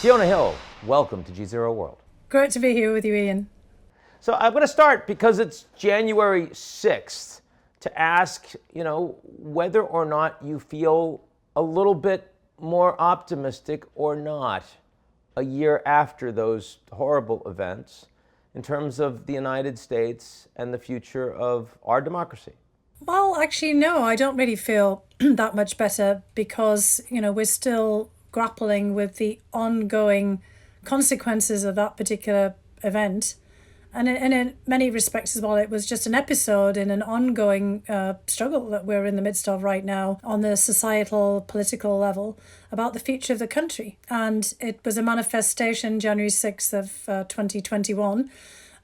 Fiona Hill, welcome to GZERO World. Great to be here with you, Ian. So I'm going to start, because it's January 6th, to ask, whether or not you feel a little bit more optimistic or not a year after those horrible events in terms of the United States and the future of our democracy. Well, actually, no, I don't really feel that much better because, we're still grappling with the ongoing consequences of that particular event. And in many respects as well, it was just an episode in an ongoing struggle that we're in the midst of right now on the societal, political level about the future of the country. And it was a manifestation, January 6th of 2021,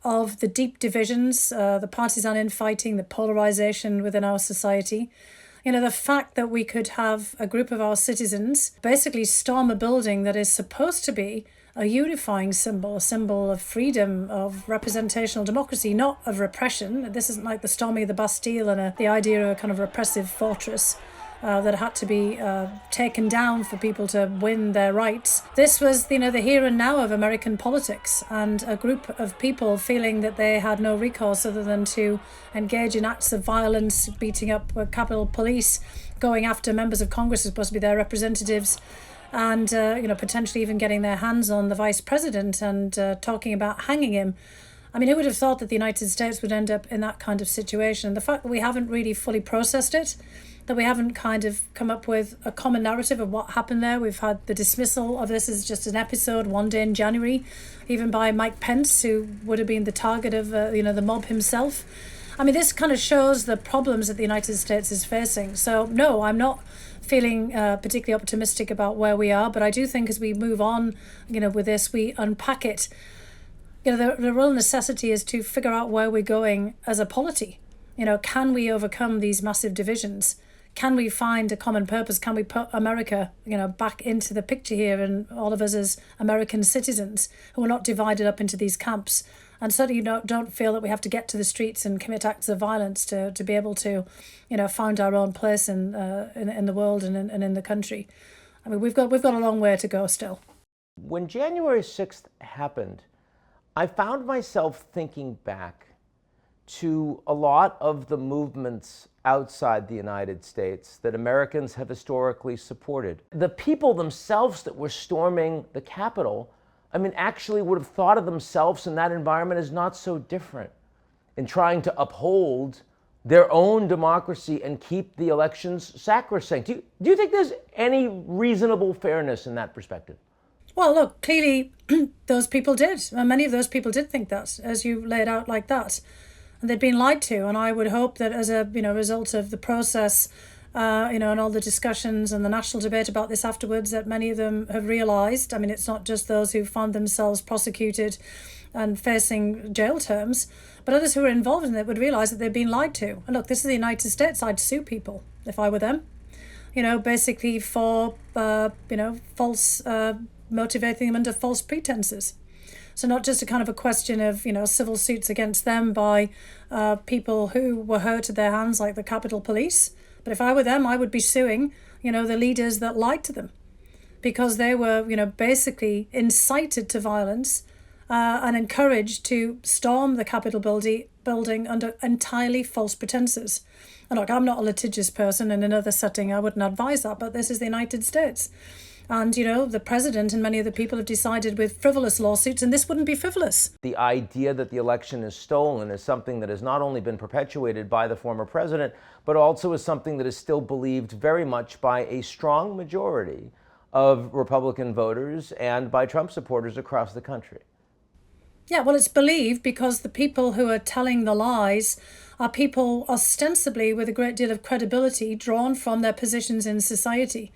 of the deep divisions, the partisan infighting, the polarization within our society. The fact that we could have a group of our citizens basically storm a building that is supposed to be a unifying symbol, a symbol of freedom, of representational democracy, not of repression. This isn't like the storming of the Bastille and the idea of a kind of repressive fortress that had to be taken down for people to win their rights. This was, the here and now of American politics, and a group of people feeling that they had no recourse other than to engage in acts of violence, beating up Capitol Police, going after members of Congress who are supposed to be their representatives, and potentially even getting their hands on the vice president and talking about hanging him. I mean, who would have thought that the United States would end up in that kind of situation? And the fact that we haven't really fully processed it, that we haven't kind of come up with a common narrative of what happened there. We've had the dismissal of this as just an episode one day in January, even by Mike Pence, who would have been the target of the mob himself. I mean, this kind of shows the problems that the United States is facing. So no, I'm not feeling particularly optimistic about where we are, but I do think as we move on, with this, we unpack it. The real necessity is to figure out where we're going as a polity. Can we overcome these massive divisions? Can we find a common purpose? Can we put America, back into the picture here, and all of us as American citizens who are not divided up into these camps? And certainly don't feel that we have to get to the streets and commit acts of violence to be able to, find our own place in the world and in the country. I mean, we've got a long way to go still. When January 6th happened, I found myself thinking back to a lot of the movements outside the United States that Americans have historically supported. The people themselves that were storming the Capitol, actually would have thought of themselves in that environment as not so different in trying to uphold their own democracy and keep the elections sacrosanct. Do you think there's any reasonable fairness in that perspective? Well, look, clearly those people did. Many of those people did think that, as you laid out like that. And they'd been lied to. And I would hope that as a result of the process, and all the discussions and the national debate about this afterwards, that many of them have realised, it's not just those who found themselves prosecuted and facing jail terms, but others who were involved in it would realise that they've been lied to. And look, this is the United States. I'd sue people if I were them, basically for, false, motivating them under false pretenses. So not just a kind of a question of, civil suits against them by people who were hurt at their hands, like the Capitol Police. But if I were them, I would be suing, the leaders that lied to them, because they were, basically incited to violence and encouraged to storm the Capitol building under entirely false pretenses. And look, I'm not a litigious person. In another setting, I wouldn't advise that, but this is the United States. And, the president and many of the people have decided with frivolous lawsuits, and this wouldn't be frivolous. The idea that the election is stolen is something that has not only been perpetuated by the former president, but also is something that is still believed very much by a strong majority of Republican voters and by Trump supporters across the country. Yeah, well, it's believed because the people who are telling the lies are people ostensibly with a great deal of credibility drawn from their positions in society.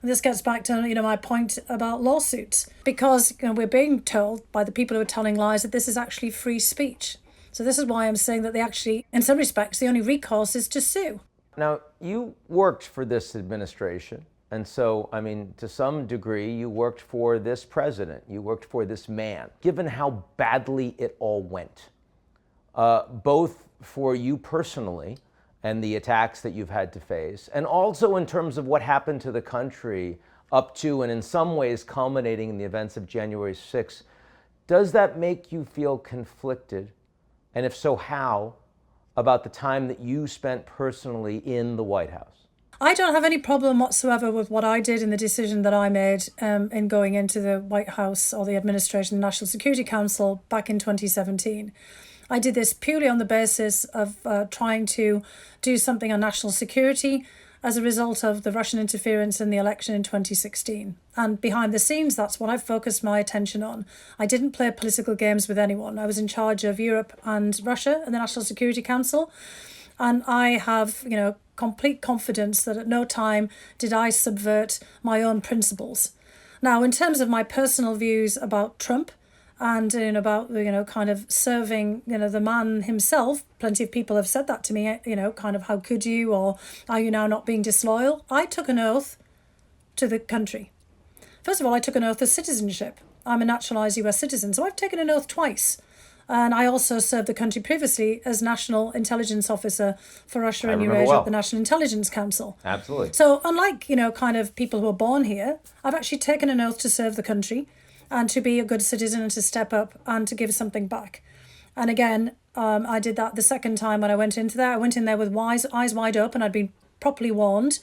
This gets back to, my point about lawsuits, because we're being told by the people who are telling lies that this is actually free speech. So this is why I'm saying that they actually, in some respects, the only recourse is to sue. Now, you worked for this administration. And so, to some degree, you worked for this president. You worked for this man. Given how badly it all went, both for you personally and the attacks that you've had to face, and also in terms of what happened to the country up to and in some ways culminating in the events of January 6th, does that make you feel conflicted? And if so, how? About the time that you spent personally in the White House? I don't have any problem whatsoever with what I did and the decision that I made in going into the White House or the administration, the National Security Council back in 2017. I did this purely on the basis of trying to do something on national security as a result of the Russian interference in the election in 2016. And behind the scenes, that's what I focused my attention on. I didn't play political games with anyone. I was in charge of Europe and Russia and the National Security Council. And I have, complete confidence that at no time did I subvert my own principles. Now, in terms of my personal views about Trump, and about kind of serving the man himself, plenty of people have said that to me, kind of how could you, or are you now not being disloyal? I took an oath to the country. First of all, I took an oath of citizenship. I'm a naturalised US citizen, so I've taken an oath twice. And I also served the country previously as National Intelligence Officer for Russia and Eurasia at the National Intelligence Council. Absolutely. So unlike, kind of people who are born here, I've actually taken an oath to serve the country and to be a good citizen and to step up and to give something back. And again, I did that the second time when I went into there. I went in there with eyes wide open. I'd been properly warned.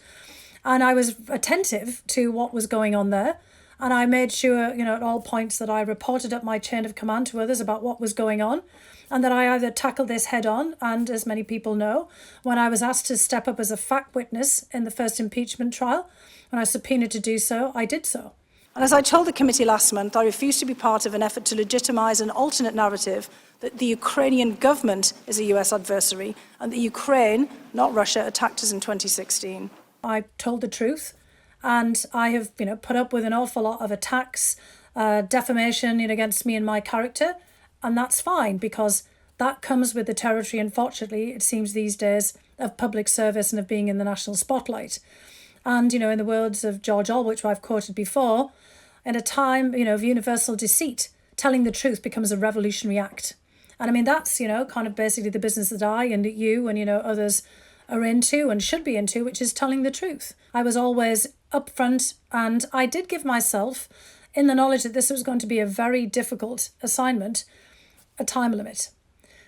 And I was attentive to what was going on there. And I made sure, at all points that I reported up my chain of command to others about what was going on. And that I either tackled this head on, and as many people know, when I was asked to step up as a fact witness in the first impeachment trial, when I was subpoenaed to do so, I did so. And as I told the committee last month, I refuse to be part of an effort to legitimise an alternate narrative that the Ukrainian government is a US adversary and that Ukraine, not Russia, attacked us in 2016. I told the truth, and I have put up with an awful lot of attacks, defamation against me and my character, and that's fine because that comes with the territory, unfortunately, it seems these days, of public service and of being in the national spotlight. And, in the words of George Orwell, which I've quoted before, in a time, of universal deceit, telling the truth becomes a revolutionary act. And I mean, that's, kind of basically the business that I and you and, others are into and should be into, which is telling the truth. I was always upfront, and I did give myself, in the knowledge that this was going to be a very difficult assignment, a time limit.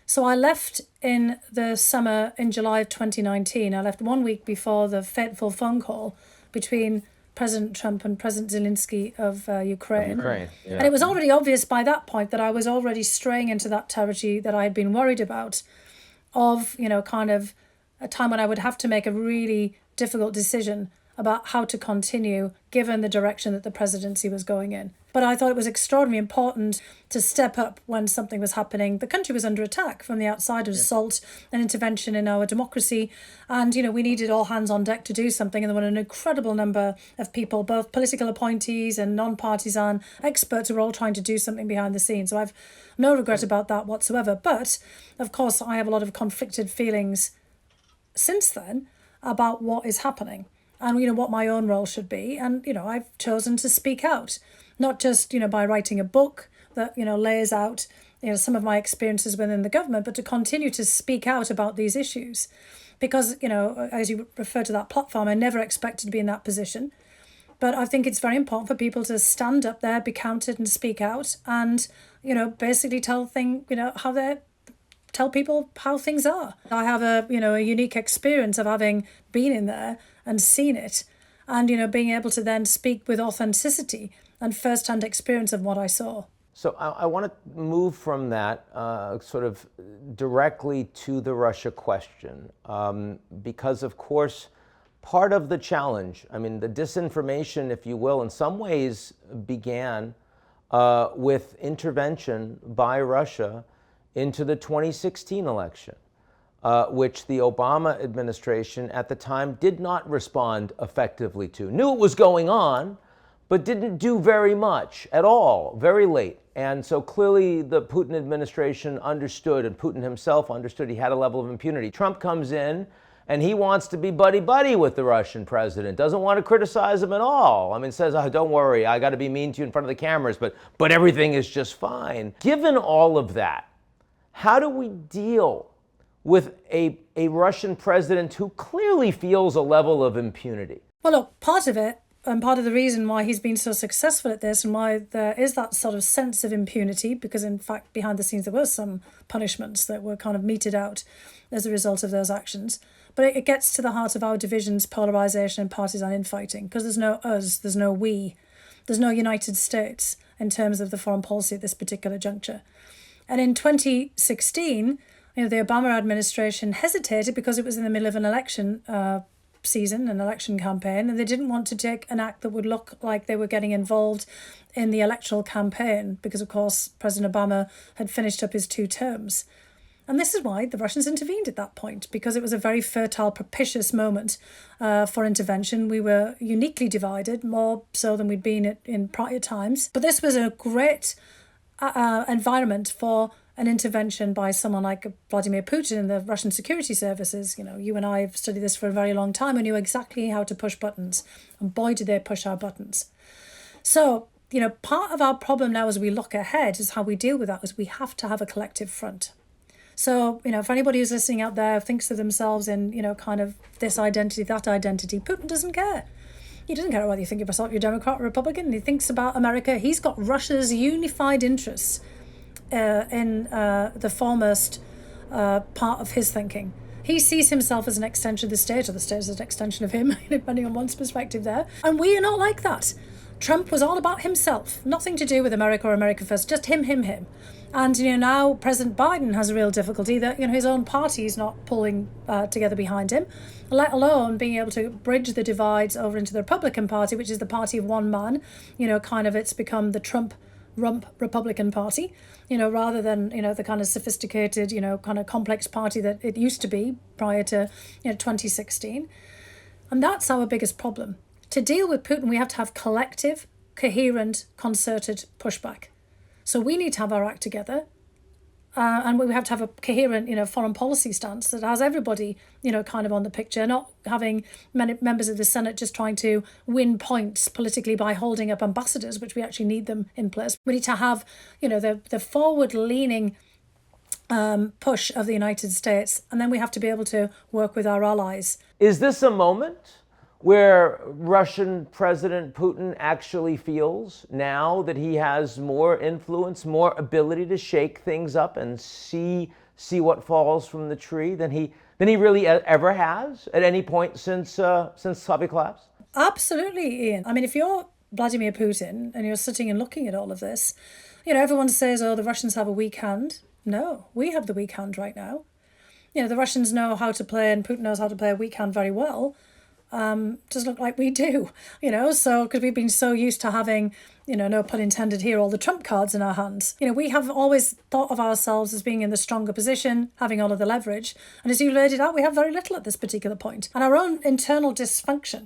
So I left in the summer in July of 2019. I left 1 week before the fateful phone call between President Trump and President Zelensky of Ukraine. Yeah. And it was already obvious by that point that I was already straying into that territory that I had been worried about of, kind of a time when I would have to make a really difficult decision about how to continue given the direction that the presidency was going in. But I thought it was extraordinarily important to step up when something was happening. The country was under attack from the outside, of assault and intervention in our democracy. And, we needed all hands on deck to do something. And there were an incredible number of people, both political appointees and non-partisan experts, who were all trying to do something behind the scenes. So I've no regret about that whatsoever. But, of course, I have a lot of conflicted feelings since then about what is happening and, what my own role should be. And, I've chosen to speak out. Not just, by writing a book that, lays out, some of my experiences within the government, but to continue to speak out about these issues. Because, as you refer to that platform, I never expected to be in that position. But I think it's very important for people to stand up there, be counted and speak out and, basically tell people how things are. I have a unique experience of having been in there and seen it and, being able to then speak with authenticity and first-hand experience of what I saw. So I want to move from that sort of directly to the Russia question, because, of course, part of the challenge, the disinformation, if you will, in some ways began with intervention by Russia into the 2016 election, which the Obama administration at the time did not respond effectively to. Knew it was going on, but didn't do very much at all, very late. And so clearly the Putin administration understood, and Putin himself understood, he had a level of impunity. Trump comes in and he wants to be buddy-buddy with the Russian president, doesn't want to criticize him at all. Says, oh, don't worry, I got to be mean to you in front of the cameras, but everything is just fine. Given all of that, how do we deal with a Russian president who clearly feels a level of impunity? Well, look, part of it And part of the reason why he's been so successful at this and why there is that sort of sense of impunity, because in fact, behind the scenes, there were some punishments that were kind of meted out as a result of those actions. But it gets to the heart of our divisions, polarization and partisan infighting, because there's no us, there's no we, there's no United States in terms of the foreign policy at this particular juncture. And in 2016, the Obama administration hesitated because it was in the middle of an election season, an election campaign, and they didn't want to take an act that would look like they were getting involved in the electoral campaign because, of course, President Obama had finished up his 2 terms. And this is why the Russians intervened at that point, because it was a very fertile, propitious moment for intervention. We were uniquely divided, more so than we'd been in prior times. But this was a great environment for an intervention by someone like Vladimir Putin and the Russian security services. You and I have studied this for a very long time and knew exactly how to push buttons. And boy, did they push our buttons. So, part of our problem now as we look ahead is how we deal with that is we have to have a collective front. So, if anybody who's listening out there thinks of themselves in, kind of this identity, that identity, Putin doesn't care. He doesn't care whether you think of yourself, you're Democrat or Republican. He thinks about America. He's got Russia's unified interests in the foremost part of his thinking. He sees himself as an extension of the state, or the state as an extension of him, depending on one's perspective there. And we are not like that. Trump was all about himself, nothing to do with America or America first, just him. And, now President Biden has a real difficulty that, his own party is not pulling together behind him, let alone being able to bridge the divides over into the Republican Party, which is the party of one man. It's become the Trump rump Republican Party, rather than, the kind of sophisticated, kind of complex party that it used to be prior to, 2016. And that's our biggest problem. To deal with Putin, we have to have collective, coherent, concerted pushback. So we need to have our act together, and we have to have a coherent, foreign policy stance that has everybody, kind of on the picture, not having many members of the Senate just trying to win points politically by holding up ambassadors, which we actually need them in place. We need to have, the forward-leaning push of the United States, and then we have to be able to work with our allies. Is this a moment where Russian President Putin actually feels now that he has more influence, more ability to shake things up and see what falls from the tree than he really ever has at any point since Soviet collapse? Absolutely, Ian. I mean, if you're Vladimir Putin and you're sitting and looking at all of this, everyone says, oh, the Russians have a weak hand. No, we have the weak hand right now. The Russians know how to play, and Putin knows how to play a weak hand very well. Does look like we do, so because we've been so used to having, no pun intended here, all the trump cards in our hands. We have always thought of ourselves as being in the stronger position, having all of the leverage. And as you laid it out, we have very little at this particular point. And our own internal dysfunction,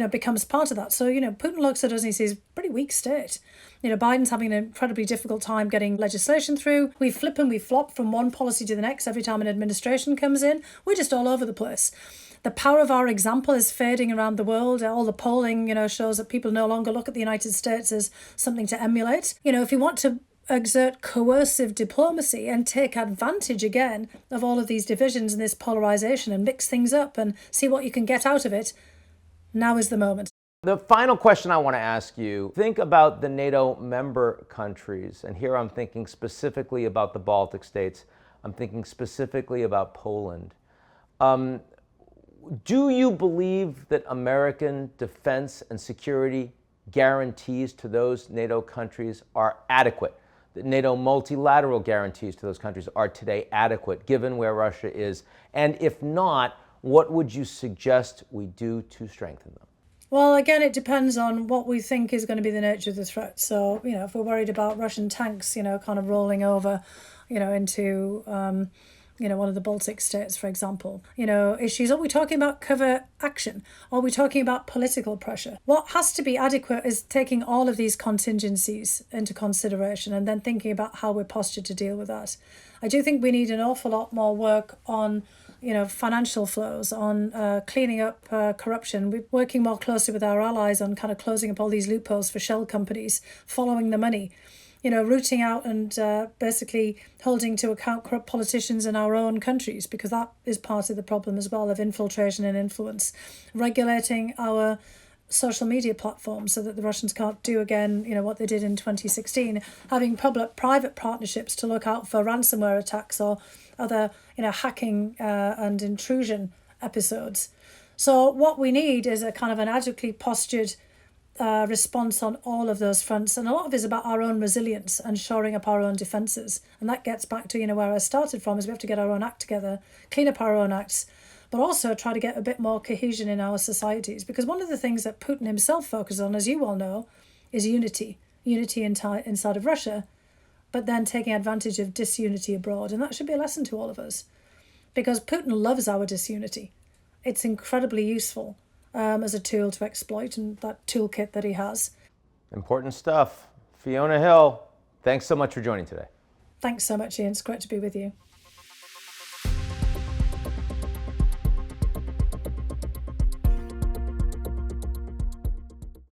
becomes part of that. So, Putin looks at us and he sees pretty weak state. Biden's having an incredibly difficult time getting legislation through. We flip and we flop from one policy to the next every time an administration comes in. We're just all over the place. The power of our example is fading around the world. All the polling, shows that people no longer look at the United States as something to emulate. If you want to exert coercive diplomacy and take advantage again of all of these divisions and this polarization and mix things up and see what you can get out of it, now is the moment. The final question I want to ask you, think about the NATO member countries, and here I'm thinking specifically about the Baltic states. I'm thinking specifically about Poland. Do you believe that American defense and security guarantees to those NATO countries are adequate? That NATO multilateral guarantees to those countries are today adequate, given where Russia is? And if not, what would you suggest we do to strengthen them? Well, again, it depends on what we think is going to be the nature of the threat. So, if we're worried about Russian tanks, kind of rolling over, into one of the Baltic states, for example, issues. Are we talking about covert action? Are we talking about political pressure? What has to be adequate is taking all of these contingencies into consideration and then thinking about how we're postured to deal with that. I do think we need an awful lot more work on financial flows, on cleaning up corruption. We're working more closely with our allies on kind of closing up all these loopholes for shell companies, following the money. Rooting out and basically holding to account corrupt politicians in our own countries, because that is part of the problem as well, of infiltration and influence. Regulating our social media platforms so that the Russians can't do again, what they did in 2016, having public-private partnerships to look out for ransomware attacks or other, hacking and intrusion episodes. So what we need is a kind of an adequately postured response on all of those fronts. And a lot of it is about our own resilience and shoring up our own defences. And that gets back to, where I started from, is we have to get our own act together, clean up our own acts, but also try to get a bit more cohesion in our societies. Because one of the things that Putin himself focuses on, as you all know, is unity inside of Russia, but then taking advantage of disunity abroad. And that should be a lesson to all of us, because Putin loves our disunity. It's incredibly useful as a tool to exploit, and that toolkit that he has. Important stuff. Fiona Hill, thanks so much for joining today. Thanks so much, Ian. It's great to be with you.